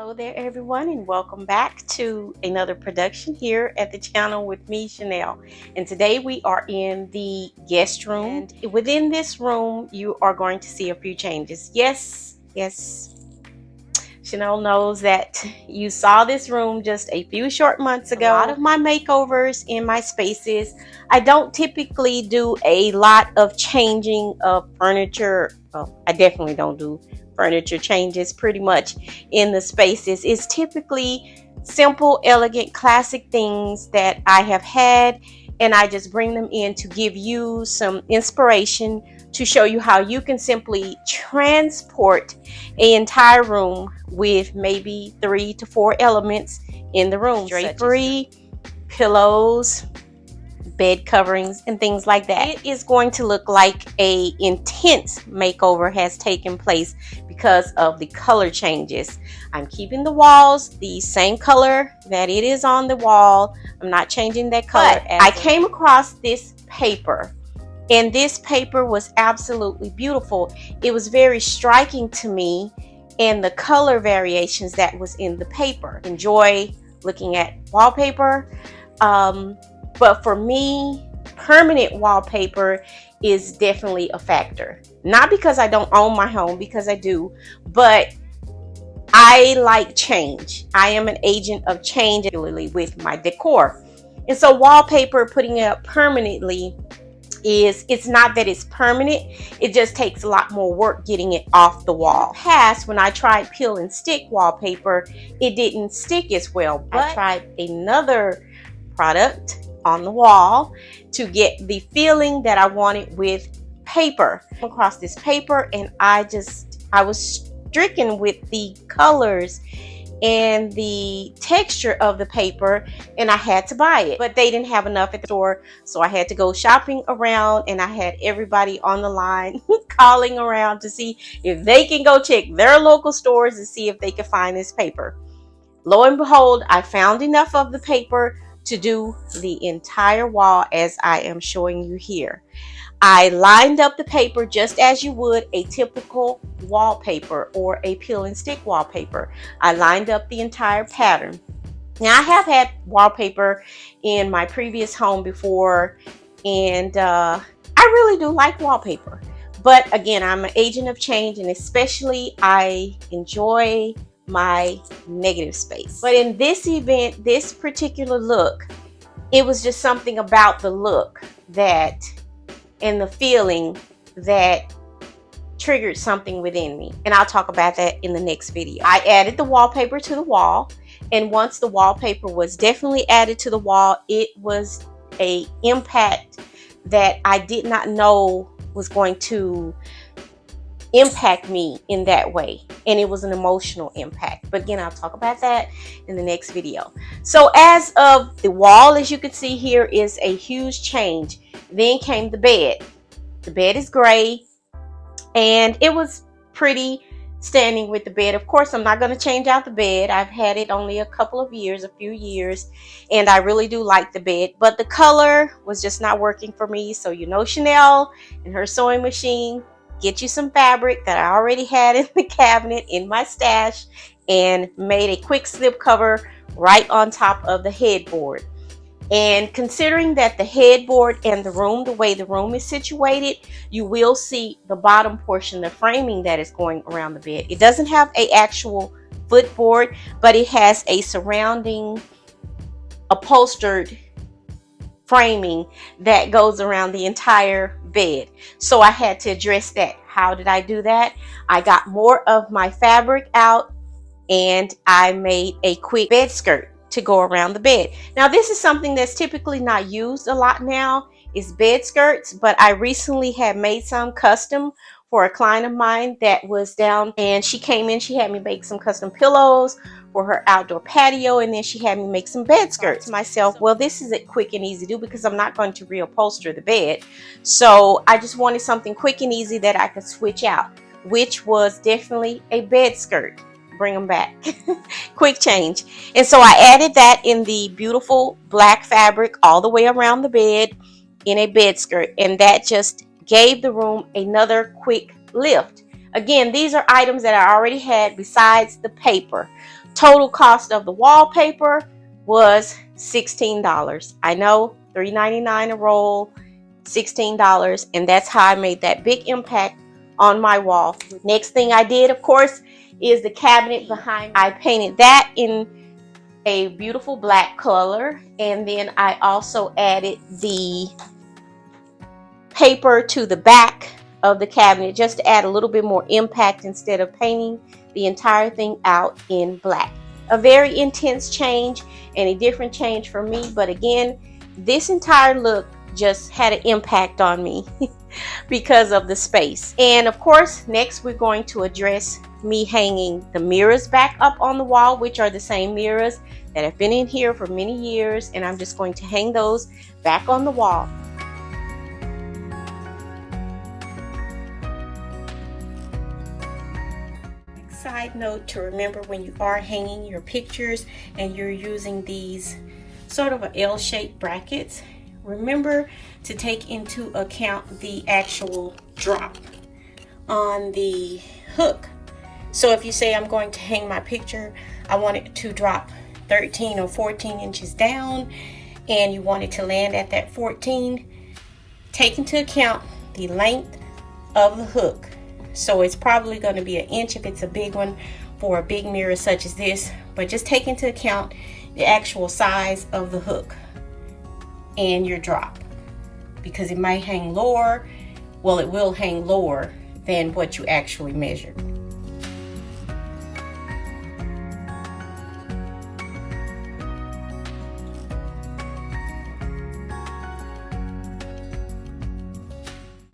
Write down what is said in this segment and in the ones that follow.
Hello there everyone, and welcome back to another production here at the channel with me, Chanel. And today we are in the guest room, and within this room you are going to see a few changes. Yes, Chanel knows that you saw this room just a few short months ago. A lot of my makeovers in my spaces, I don't typically do a lot of changing of furniture. Well, I definitely don't do furniture changes pretty much in the spaces. It's typically simple, elegant, classic things that I have had, and I just bring them in to give you some inspiration to show you how you can simply transport an entire room with maybe 3 to 4 elements in the room. Drapery, pillows, bed coverings, and things like that. It is going to look like a intense makeover has taken place because of the color changes. I'm keeping the walls the same color that it is on the wall. I'm not changing that color. I came across this paper, and this paper was absolutely beautiful. It was very striking to me, and the color variations that was in the paper. Enjoy looking at wallpaper, but for me, permanent wallpaper is definitely a factor. Not because I don't own my home, because I do, but I like change. I am an agent of change, particularly with my decor. And so wallpaper, putting it up permanently, it's not that it's permanent, it just takes a lot more work getting it off the wall. In the past, when I tried peel and stick wallpaper, it didn't stick as well, but I tried another product on the wall to get the feeling that I wanted with paper. Across this paper, and I was stricken with the colors and the texture of the paper, and I had to buy it, but they didn't have enough at the store, so I had to go shopping around, and I had everybody on the line calling around to see if they can go check their local stores and see if they could find this paper. Lo and behold, I found enough of the paper to do the entire wall as I am showing you here. I lined up the paper just as you would a typical wallpaper or a peel and stick wallpaper. I lined up the entire pattern. Now, I have had wallpaper in my previous home before, and I really do like wallpaper. But again, I'm an agent of change, and especially I enjoy my negative space. But in this event, this particular look, it was just something about the look that and the feeling that triggered something within me, and I'll talk about that in the next video. I added the wallpaper to the wall, and once the wallpaper was definitely added to the wall, it was an impact that I did not know was going to impact me in that way, and it was an emotional impact. But again, I'll talk about that in the next video. So as of the wall, as you can see here, is a huge change. Then came the bed. The bed is gray, and it was pretty standing with the bed. Of course, I'm not going to change out the bed. I've had it only a few years, and I really do like the bed, but the color was just not working for me. So you know, Chanel and her sewing machine, get you some fabric that I already had in the cabinet in my stash, and made a quick slip cover right on top of the headboard. And considering that the headboard and the room, the way the room is situated, you will see the bottom portion, the framing that is going around the bed. It doesn't have an actual footboard, but it has a surrounding upholstered framing that goes around the entire bed. So I had to address that. How did I do that? I got more of my fabric out, and I made a quick bed skirt to go around the bed. Now, this is something that's typically not used a lot now, is bed skirts, but I recently had made some custom for a client of mine that was down, and she came in, she had me make some custom pillows for her outdoor patio, and then she had me make some bed skirts. Myself, well, this is a quick and easy do because I'm not going to reupholster the bed, so I just wanted something quick and easy that I could switch out, which was definitely a bed skirt. Bring them back. Quick change. And so I added that in the beautiful black fabric all the way around the bed in a bed skirt, and that just gave the room another quick lift. Again, these are items that I already had besides the paper. Total cost of the wallpaper was $16. I know, $3.99 a roll, $16, and that's how I made that big impact on my wall. Next thing I did, of course, is the cabinet behind me. I painted that in a beautiful black color, and then I also added the paper to the back of the cabinet just to add a little bit more impact instead of painting the entire thing out in black. A very intense change and a different change for me, but again, this entire look just had an impact on me because of the space. And of course, next we're going to address me hanging the mirrors back up on the wall, which are the same mirrors that have been in here for many years, and I'm just going to hang those back on the wall. Side note to remember when you are hanging your pictures and you're using these sort of L-shaped brackets, remember to take into account the actual drop on the hook. So if you say I'm going to hang my picture, I want it to drop 13 or 14 inches down, and you want it to land at that 14, take into account the length of the hook. So it's probably going to be an inch if it's a big one for a big mirror such as this, but just take into account the actual size of the hook and your drop, because it might hang lower. Well, it will hang lower than what you actually measured.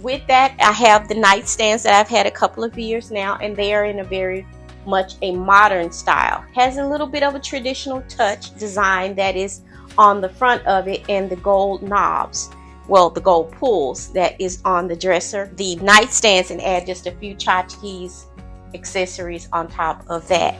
With that, I have the nightstands that I've had a couple of years now, and they are in a very much a modern style. Has a little bit of a traditional touch design that is on the front of it, and the gold knobs, well, the gold pulls that is on the dresser, the nightstands, and add just a few tchotchkes accessories on top of that.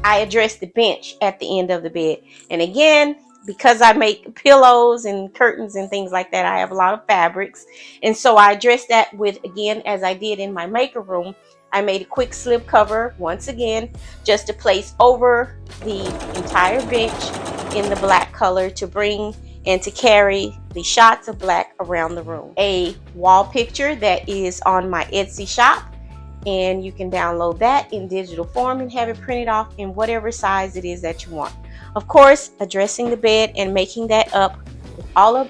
I addressed the bench at the end of the bed, and again, because I make pillows and curtains and things like that, I have a lot of fabrics, and so I addressed that with, again, as I did in my maker room, I made a quick slip cover once again just to place over the entire bench in the black color to bring and to carry the shots of black around the room. A wall picture that is on my Etsy shop, and you can download that in digital form and have it printed off in whatever size it is that you want. Of course, addressing the bed and making that up with all of,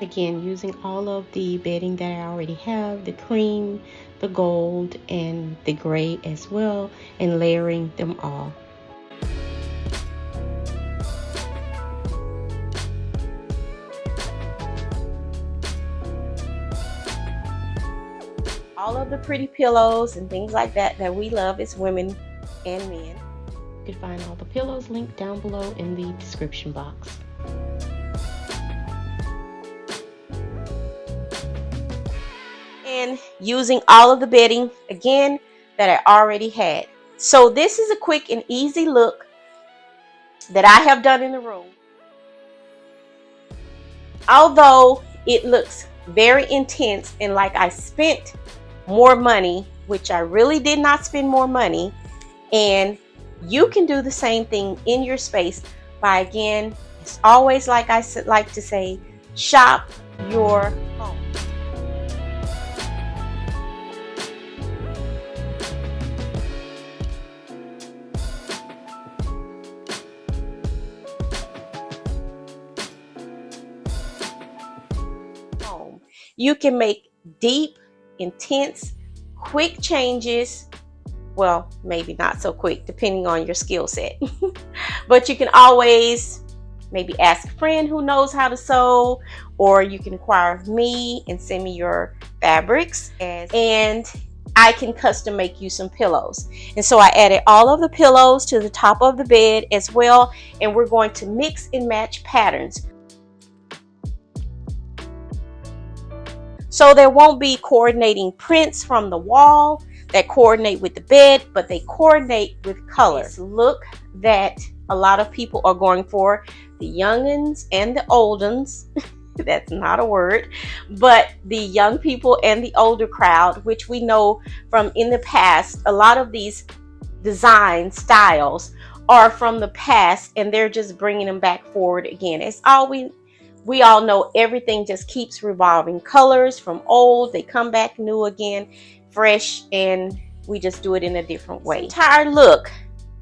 again, using all of the bedding that I already have, the cream, the gold, and the gray as well, and layering them all. All of the pretty pillows and things like that that we love as women and men. You can find all the pillows linked down below in the description box. And using all of the bedding again that I already had. So this is a quick and easy look that I have done in the room. Although it looks very intense and like I spent more money, which I really did not spend more money, and you can do the same thing in your space by, again, it's always like I like to say, shop your home. You can make deep, intense, quick changes. Well, maybe not so quick, depending on your skill set. But you can always maybe ask a friend who knows how to sew, or you can inquire of me and send me your fabrics, and I can custom make you some pillows. And so I added all of the pillows to the top of the bed as well, and we're going to mix and match patterns. So there won't be coordinating prints from the wall. that coordinate with the bed, but they coordinate with color. This look that a lot of people are going for, the youngins and the oldins. That's not a word, but the young people and the older crowd, which we know from in the past, a lot of these design styles are from the past and they're just bringing them back forward again. It's all we all know, everything just keeps revolving. Colors from old, they come back new again, fresh, and we just do it in a different way. This entire look,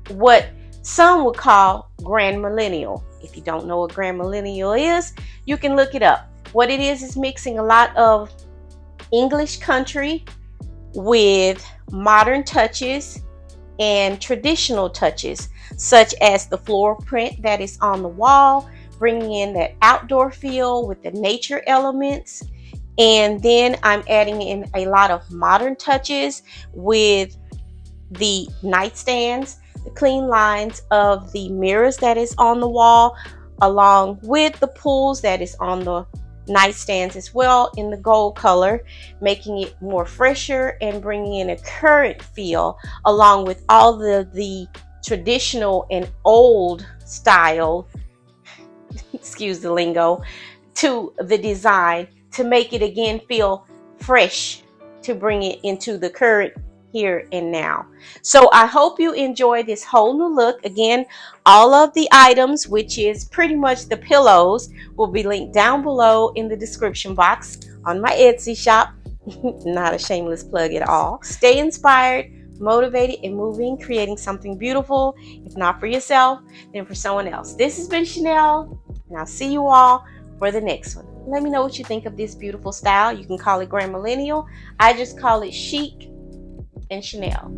what some would call grand millennial. If you don't know what grand millennial is, you can look it up. What it is mixing a lot of English country with modern touches and traditional touches, such as the floral print that is on the wall, bringing in that outdoor feel with the nature elements. And then I'm adding in a lot of modern touches with the nightstands, the clean lines of the mirrors that is on the wall, along with the pools that is on the nightstands as well in the gold color, making it more fresher and bringing in a current feel, along with all the traditional and old style excuse the lingo, to the design, to make it again feel fresh, to bring it into the current here and now. So I hope you enjoy this whole new look. Again, all of the items, which is pretty much the pillows, will be linked down below in the description box on my Etsy shop. Not a shameless plug at all. Stay inspired, motivated, and moving, creating something beautiful, if not for yourself, then for someone else. This has been Chanel, and I'll see you all for the next one. Let me know what you think of this beautiful style. You can call it grand millennial. I just call it chic and Chanel.